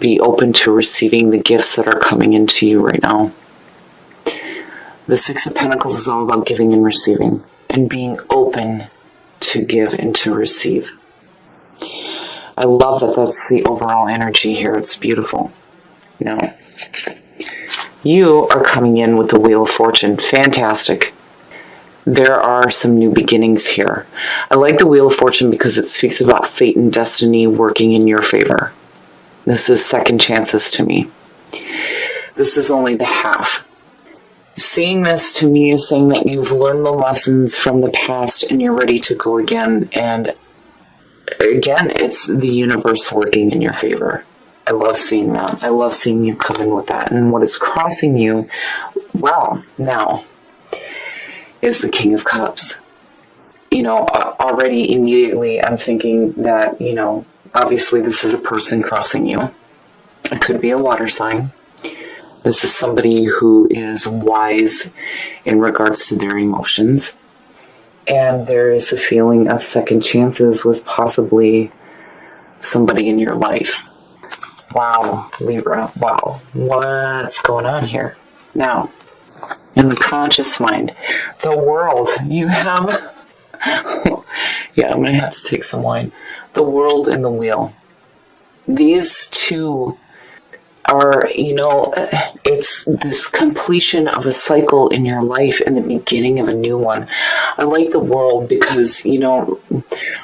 be open to receiving the gifts that are coming into you right now. The Six of Pentacles is all about giving and receiving, and being open to give and to receive. I love that that's the overall energy here. It's beautiful. Now, you are coming in with the Wheel of Fortune. Fantastic. There are some new beginnings here. I like the Wheel of Fortune because it speaks about fate and destiny working in your favor. This is second chances to me. This is only the half. Seeing this to me is saying that you've learned the lessons from the past and you're ready to go again. And again, it's the universe working in your favor. I love seeing that. I love seeing you come in with that. And what is crossing you, well, now, is the King of Cups. You know, already immediately I'm thinking that, you know, obviously this is a person crossing you. It could be a water sign. This is somebody who is wise in regards to their emotions. And there is a feeling of second chances with possibly somebody in your life. Wow, Libra, wow. What's going on here? Now, in the conscious mind, the world, you have... yeah, I'm going to have to take some wine. The world and the wheel. These two are, you know, it's this completion of a cycle in your life and the beginning of a new one. I like the world because, you know,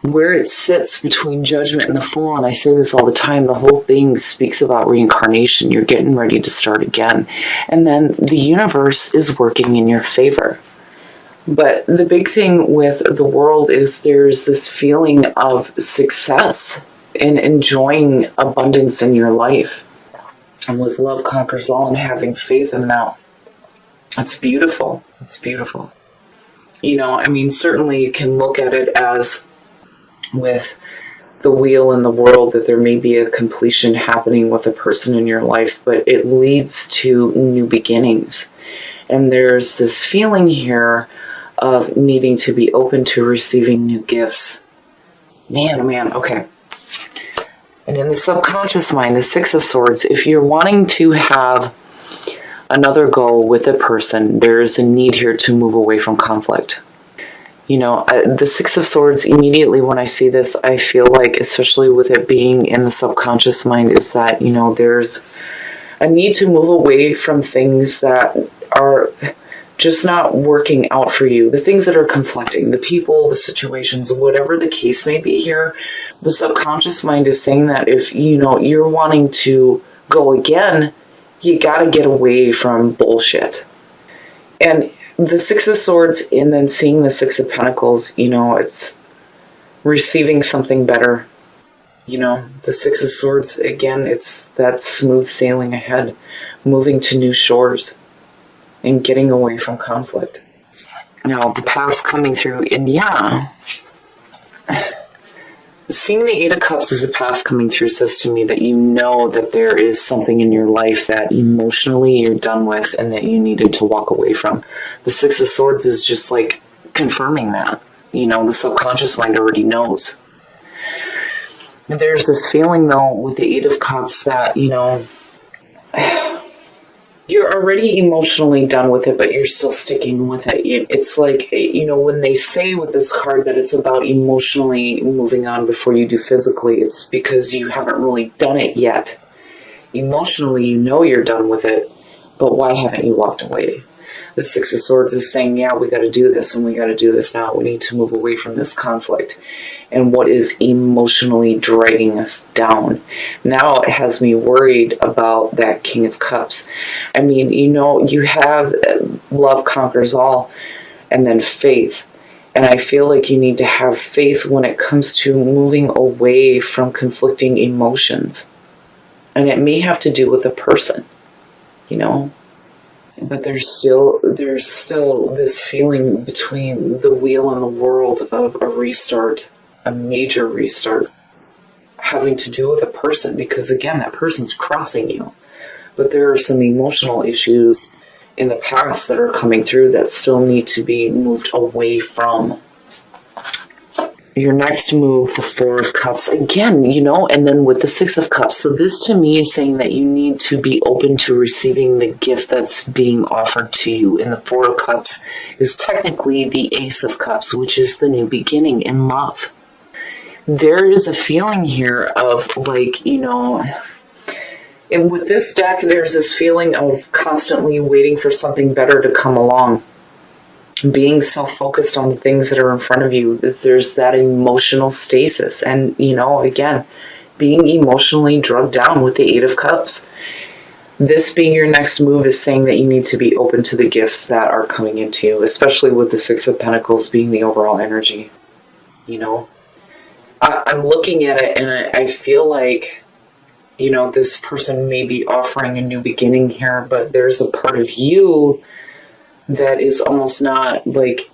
where it sits between judgment and the fool, and I say this all the time, the whole thing speaks about reincarnation. You're getting ready to start again. And then the universe is working in your favor. But the big thing with the world is there's this feeling of success and enjoying abundance in your life. And with love conquers all and having faith in that, it's beautiful. It's beautiful. You know, I mean, certainly you can look at it as with the wheel in the world that there may be a completion happening with a person in your life, but it leads to new beginnings. And there's this feeling here of needing to be open to receiving new gifts. Man, oh man, okay. And in the subconscious mind, the Six of Swords, if you're wanting to have another goal with a person, there's a need here to move away from conflict. You know, the Six of Swords, immediately when I see this, I feel like, especially with it being in the subconscious mind, is that, you know, there's a need to move away from things that are just not working out for you. The things that are conflicting, the people, the situations, whatever the case may be here, the subconscious mind is saying that if, you know, you're wanting to go again, you got to get away from bullshit. And the Six of Swords and then seeing the Six of Pentacles, you know, it's receiving something better. You know, the Six of Swords, again, it's that smooth sailing ahead, moving to new shores and getting away from conflict. Now, the past coming through, and yeah, seeing the Eight of Cups as a past coming through says to me that you know that there is something in your life that emotionally you're done with and that you needed to walk away from. The Six of Swords is just like confirming that. You know, the subconscious mind already knows. And there's this feeling, though, with the Eight of Cups that, you know, you're already emotionally done with it, but you're still sticking with it. It's like, you know, when they say with this card that it's about emotionally moving on before you do physically, it's because you haven't really done it yet. Emotionally, you know you're done with it, but why haven't you walked away? The Six of Swords is saying, yeah, we got to do this, and we got to do this now. We need to move away from this conflict. And what is emotionally dragging us down. Now it has me worried about that King of Cups. I mean, you know, you have love conquers all, and then faith. And I feel like you need to have faith when it comes to moving away from conflicting emotions. And it may have to do with a person, you know. But there's still this feeling between the wheel and the world of a restart. A major restart having to do with a person, because again, that person's crossing you. But there are some emotional issues in the past that are coming through that still need to be moved away from. Your next move, the Four of Cups, again, and then with the Six of Cups. So this to me is saying that you need to be open to receiving the gift that's being offered to you. And the Four of Cups is technically the Ace of Cups, which is the new beginning in love. There is a feeling here of and with this deck, there's this feeling of constantly waiting for something better to come along. Being so focused on the things that are in front of you, there's that emotional stasis. And, again, being emotionally drugged down with the Eight of Cups. This being your next move is saying that you need to be open to the gifts that are coming into you, especially with the Six of Pentacles being the overall energy. I'm looking at it and I feel like, this person may be offering a new beginning here, but there's a part of you that is almost not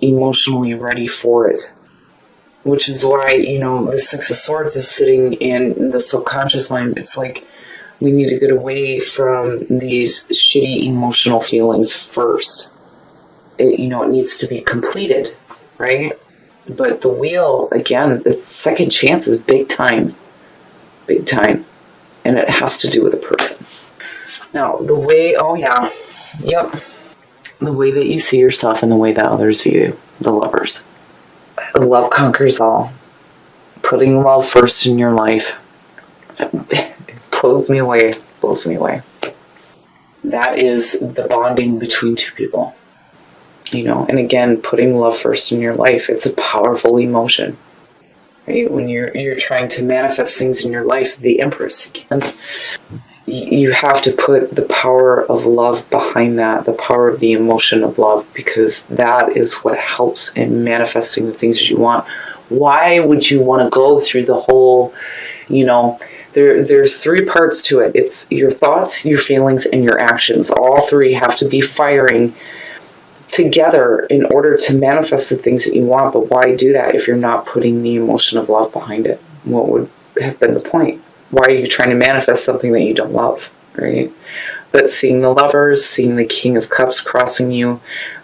emotionally ready for it. Which is why, the Six of Swords is sitting in the subconscious mind. It's like we need to get away from these shitty emotional feelings first. It needs to be completed, right? But the wheel, again, its second chance is big time. Big time. And it has to do with a person. Now, the way that you see yourself and the way that others view you, the Lovers. Love conquers all. Putting love first in your life. It blows me away. That is the bonding between two people. And again, putting love first in your life, it's a powerful emotion. Right? When you're trying to manifest things in your life, the Empress, again, you have to put the power of love behind that, the power of the emotion of love, because that is what helps in manifesting the things that you want. Why would you want to go through the whole, there's three parts to it. It's your thoughts, your feelings, and your actions. All three have to be firing together in order to manifest the things that you want. But why do that if you're not putting the emotion of love behind it? What would have been the point? Why are you trying to manifest something that you don't love, right? But seeing the Lovers, seeing the King of Cups crossing you,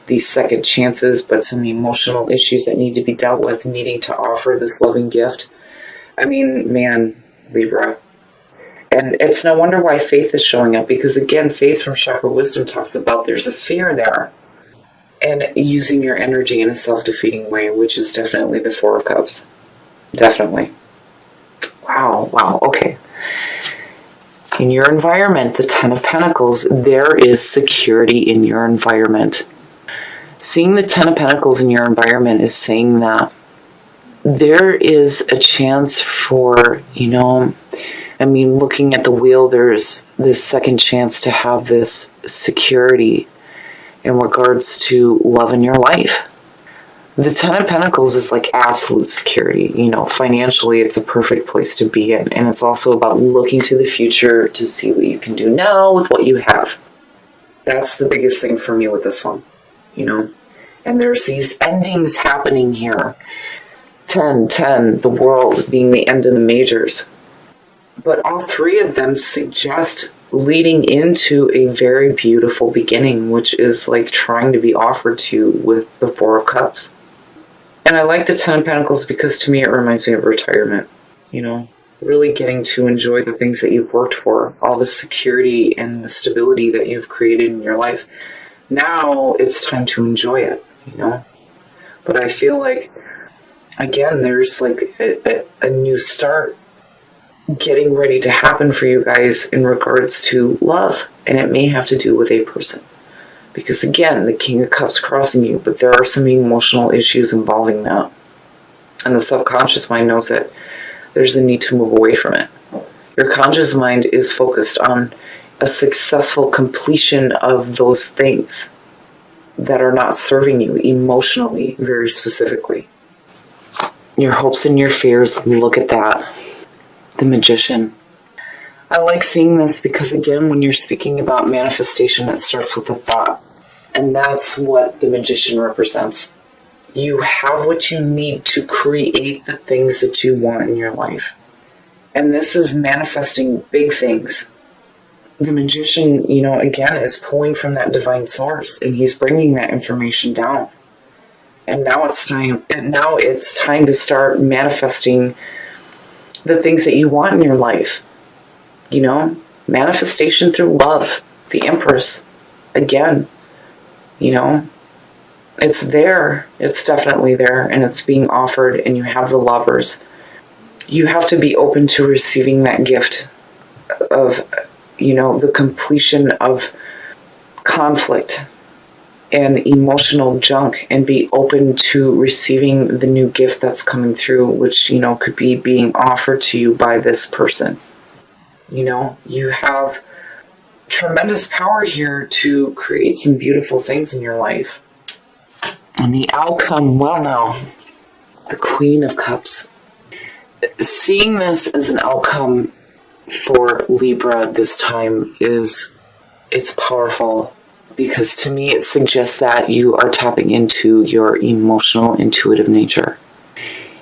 these second chances, but some emotional issues that need to be dealt with, needing to offer this loving gift. I mean, man, Libra. And it's no wonder why faith is showing up, because again, faith from Chakra Wisdom talks about there's a fear there. And using your energy in a self-defeating way, which is definitely the Four of Cups. Definitely. Wow, okay. In your environment, the Ten of Pentacles, there is security in your environment. Seeing the Ten of Pentacles in your environment is saying that there is a chance for, looking at the wheel, there's this second chance to have this security in regards to love in your life. The Ten of Pentacles is like absolute security. Financially, it's a perfect place to be in. And it's also about looking to the future to see what you can do now with what you have. That's the biggest thing for me with this one, And there's these endings happening here. 10, the World being the end of the majors. But all three of them suggest leading into a very beautiful beginning, which is like trying to be offered to you with the Four of Cups. And I like the Ten of Pentacles because to me it reminds me of retirement. Really getting to enjoy the things that you've worked for, all the security and the stability that you've created in your life. Now it's time to enjoy it, But I feel like, again, there's like a new start getting ready to happen for you guys in regards to love. And it may have to do with a person. Because again, the King of Cups crossing you, but there are some emotional issues involving that. And the subconscious mind knows that there's a need to move away from it. Your conscious mind is focused on a successful completion of those things that are not serving you emotionally, very specifically. Your hopes and your fears, look at that. The Magician. I like seeing this because, again, when you're speaking about manifestation, it starts with a thought. And that's what the Magician represents. You have what you need to create the things that you want in your life. And this is manifesting big things. The Magician, again, is pulling from that divine source, and he's bringing that information down. And now it's time to start manifesting the things that you want in your life. You know, manifestation through love. The Empress, again, you know, it's there. It's definitely there, and it's being offered, and you have the Lovers. You have to be open to receiving that gift of, you know, the completion of conflict and emotional junk, and be open to receiving the new gift that's coming through, which, you know, could be being offered to you by this person. You know, you have tremendous power here to create some beautiful things in your life. And the outcome, well, now, the Queen of Cups. Seeing this as an outcome for Libra this time it's powerful, because to me it suggests that you are tapping into your emotional, intuitive nature.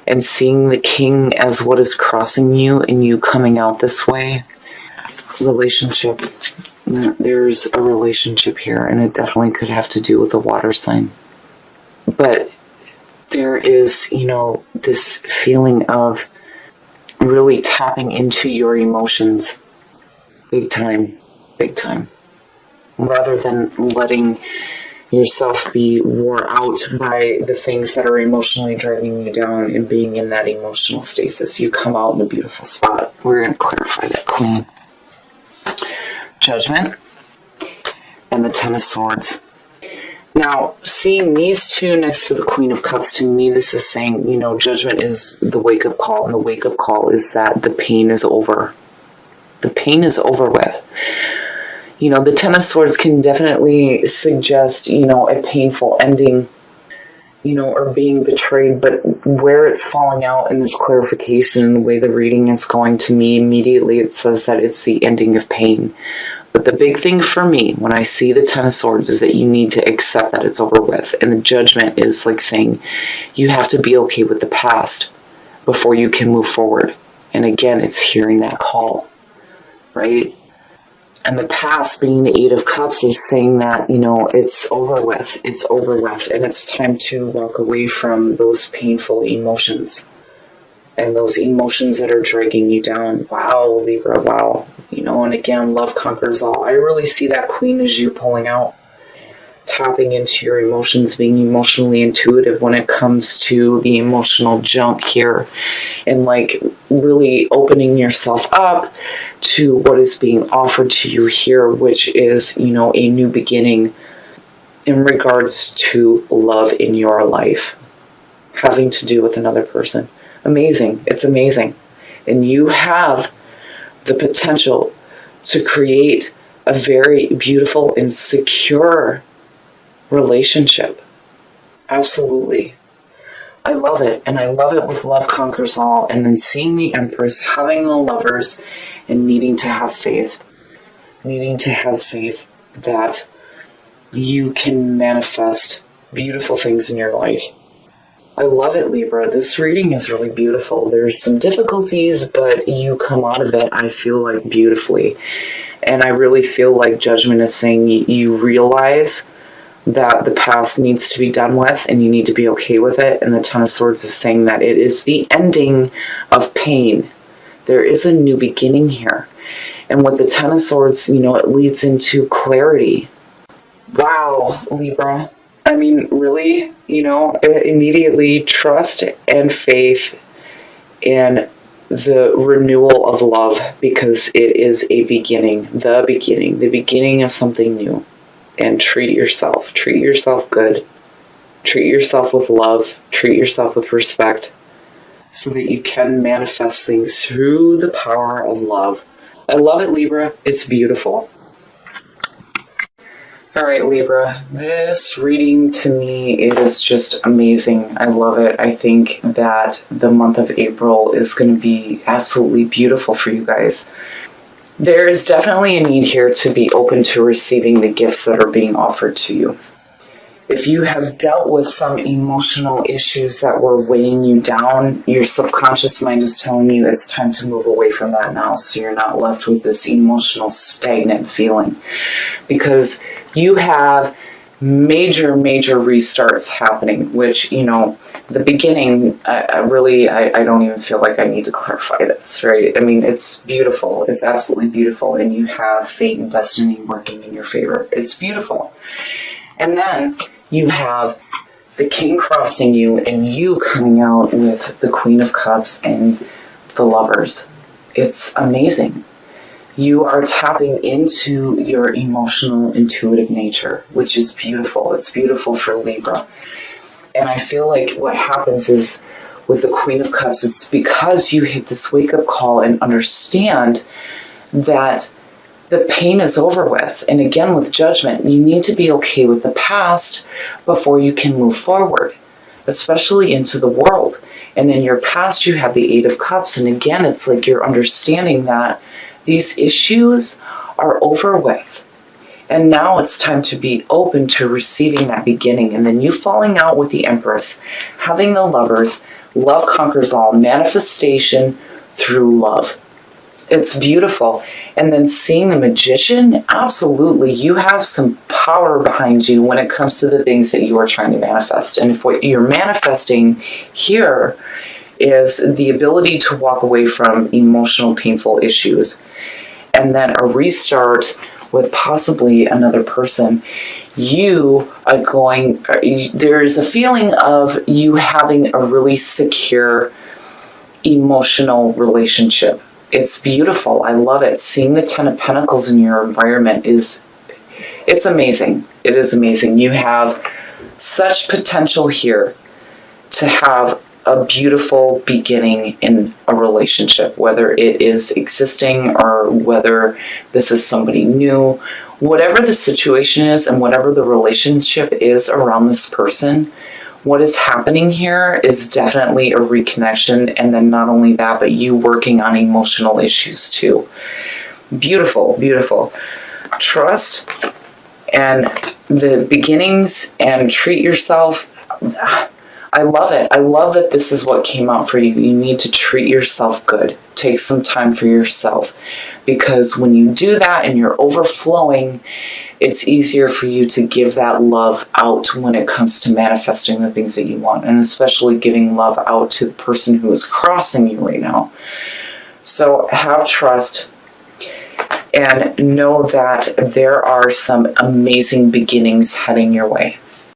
And seeing the King as what is crossing you and you coming out this way, relationship. There's a relationship here, and it definitely could have to do with a water sign. But there is, you know, this feeling of really tapping into your emotions big time, rather than letting yourself be wore out by the things that are emotionally dragging you down and being in that emotional stasis. You come out in a beautiful spot. We're going to clarify that, Queen. Judgment and the Ten of Swords. Now, seeing these two next to the Queen of Cups, to me, this is saying, you know, Judgment is the wake-up call, and the wake-up call is that the pain is over. The pain is over with. You know, the Ten of Swords can definitely suggest, you know, a painful ending, you know, or being betrayed, but where it's falling out in this clarification and the way the reading is going, to me, immediately it says that it's the ending of pain. But the big thing for me when I see the Ten of Swords is that you need to accept that it's over with. And the Judgment is like saying you have to be okay with the past before you can move forward. And again, it's hearing that call, right? And the past, being the Eight of Cups, is saying that, you know, it's over with, and it's time to walk away from those painful emotions and those emotions that are dragging you down. Wow, Libra, wow. You know, and again, love conquers all. I really see that Queen as you pulling out, tapping into your emotions, being emotionally intuitive when it comes to the emotional junk here, and like really opening yourself up to what is being offered to you here, which is, you know, a new beginning in regards to love in your life, having to do with another person. Amazing. It's amazing. And you have the potential to create a very beautiful and secure relationship. Absolutely. I love it. And I love it with Love Conquers All. And then seeing the Empress, having the Lovers, and needing to have faith. Needing to have faith that you can manifest beautiful things in your life. I love it, Libra. This reading is really beautiful. There's some difficulties, but you come out of it, I feel like, beautifully. And I really feel like Judgment is saying you realize that the past needs to be done with and you need to be okay with it. And the Ten of Swords is saying that it is the ending of pain. There is a new beginning here. And with the Ten of Swords, you know, it leads into clarity. Wow, Libra. I mean, really, you know, immediately trust and faith in the renewal of love, because it is a beginning, the beginning of something new. And treat yourself good. Treat yourself with love. Treat yourself with respect, so that you can manifest things through the power of love. I love it, Libra. It's beautiful. All right, Libra, this reading to me is just amazing. I love it. I think that the month of April is going to be absolutely beautiful for you guys. There is definitely a need here to be open to receiving the gifts that are being offered to you. If you have dealt with some emotional issues that were weighing you down, your subconscious mind is telling you it's time to move away from that now, so you're not left with this emotional stagnant feeling. Because you have major restarts happening, which, the beginning, I don't even feel like I need to clarify this, right? I mean, it's beautiful. It's absolutely beautiful. And you have fate and destiny working in your favor. It's beautiful. And then you have the king crossing you and you coming out with the Queen of Cups and the Lovers. It's amazing. You are tapping into your emotional, intuitive nature, which is beautiful. It's beautiful for Libra. And I feel like what happens is with the Queen of Cups, it's because you hit this wake-up call and understand that the pain is over with. And again, with Judgment, you need to be okay with the past before you can move forward, especially into the world. And in your past, you have the Eight of Cups. And again, it's like you're understanding that these issues are over with. And now it's time to be open to receiving that beginning. And then you falling out with the Empress, having the Lovers, love conquers all, manifestation through love. It's beautiful. And then seeing the Magician, absolutely, you have some power behind you when it comes to the things that you are trying to manifest. And if what you're manifesting here is the ability to walk away from emotional, painful issues, and then a restart with possibly another person, you are going, there's a feeling of you having a really secure emotional relationship. It's beautiful. I love it. Seeing the Ten of Pentacles in your environment it's amazing. It is amazing. You have such potential here to have a beautiful beginning in a relationship, whether it is existing or whether this is somebody new. Whatever the situation is and whatever the relationship is around this person, what is happening here is definitely a reconnection, and then not only that, but you working on emotional issues too. Beautiful, beautiful. Trust and the beginnings and treat yourself. I love it. I love that this is what came out for you. You need to treat yourself good. Take some time for yourself. Because when you do that and you're overflowing, it's easier for you to give that love out when it comes to manifesting the things that you want. And especially giving love out to the person who is crossing you right now. So have trust and know that there are some amazing beginnings heading your way.